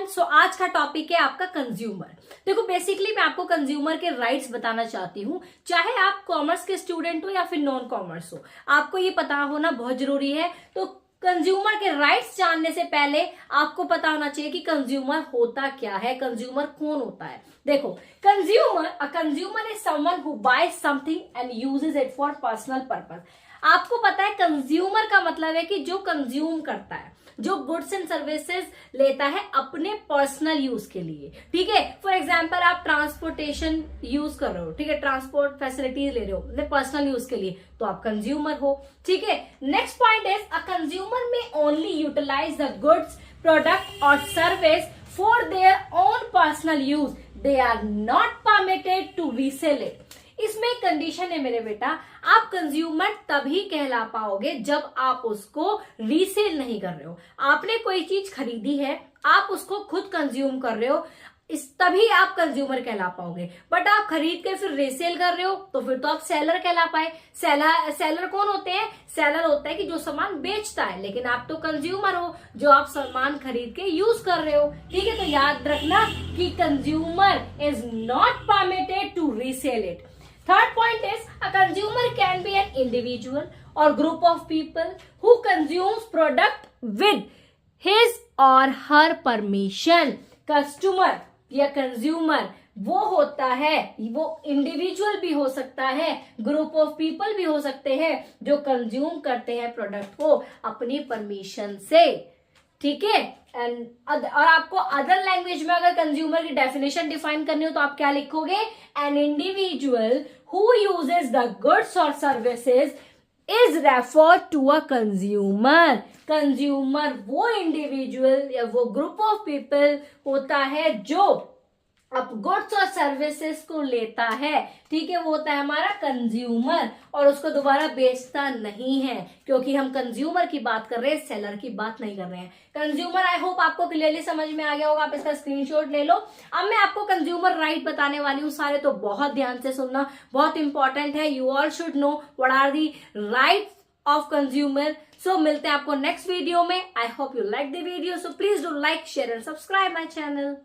Everyone, सो आज का topic है आपका कंज्यूमर। देखो बेसिकली मैं आपको कंज्यूमर के राइट्स बताना चाहती हूँ। चाहे आप कॉमर्स के स्टूडेंट हो या फिर नॉन कॉमर्स हो, आपको ये पता होना बहुत जरूरी है। तो कंज्यूमर के राइट्स जानने से पहले आपको पता होना चाहिए कि कंज्यूमर होता क्या है, कंज्यूमर कौन होता है। देखो consumer is someone who boys something and uses it for personal purpose. आपको पता है कंज्यूमर का मतलब है कि जो कंज्यूम करता है, जो गुड्स एंड सर्विसेज लेता है अपने पर्सनल यूज के लिए। ठीक है, फॉर एग्जांपल आप ट्रांसपोर्टेशन यूज कर रहे हो, ठीक है, ट्रांसपोर्ट फैसिलिटीज ले रहे हो अपने पर्सनल यूज के लिए, तो आप कंज्यूमर हो। ठीक है, next point is a consumer may only utilize the goods, product और service for their own personal use, they are not permitted to resell it. इसमें एक कंडीशन है मेरे बेटा, आप कंज्यूमर तभी कहला पाओगे जब आप उसको रीसेल नहीं कर रहे हो। आपने कोई चीज खरीदी है, आप उसको खुद कंज्यूम कर रहे हो, इस तभी आप कंज्यूमर कहला पाओगे। बट आप खरीद के फिर रीसेल कर रहे हो तो फिर तो आप सेलर कहला पाए। सेलर कौन होते हैं? सेलर होता है कि जो सामान बेचता है, लेकिन आप तो कंज्यूमर हो जो आप सामान खरीद के यूज कर रहे हो। ठीक है, तो याद रखना कि consumer is not permitted to resell it. Third point is a consumer can be an individual or group of people who consumes product with his or her permission. Customer या consumer वो होता है, वो इंडिविजुअल भी हो सकता है, group of people भी हो सकते हैं जो कंज्यूम करते हैं प्रोडक्ट को अपनी परमिशन से। ठीक है, और आपको अदर लैंग्वेज में अगर कंज्यूमर की डेफिनेशन डिफाइन करनी हो तो आप क्या लिखोगे? An individual who uses the goods और services is refer to a consumer. Consumer वो इंडिविजुअल या वो ग्रुप ऑफ पीपल होता है जो अब गुड्स और सर्विसेज को लेता है। ठीक है, वो होता है हमारा कंज्यूमर और उसको दोबारा बेचता नहीं है, क्योंकि हम कंज्यूमर की बात कर रहे हैं, सेलर की बात नहीं कर रहे हैं। कंज्यूमर आई होप आपको क्लियरली समझ में आ गया होगा, आप इसका स्क्रीनशॉट ले लो। अब मैं आपको कंज्यूमर राइट बताने वाली हूँ, सारे तो बहुत ध्यान से सुनना, बहुत इंपॉर्टेंट है। You all should know what are the rights of consumer. So मिलते हैं आपको नेक्स्ट वीडियो में। I hope you like the video, so please do like, share and subscribe my channel.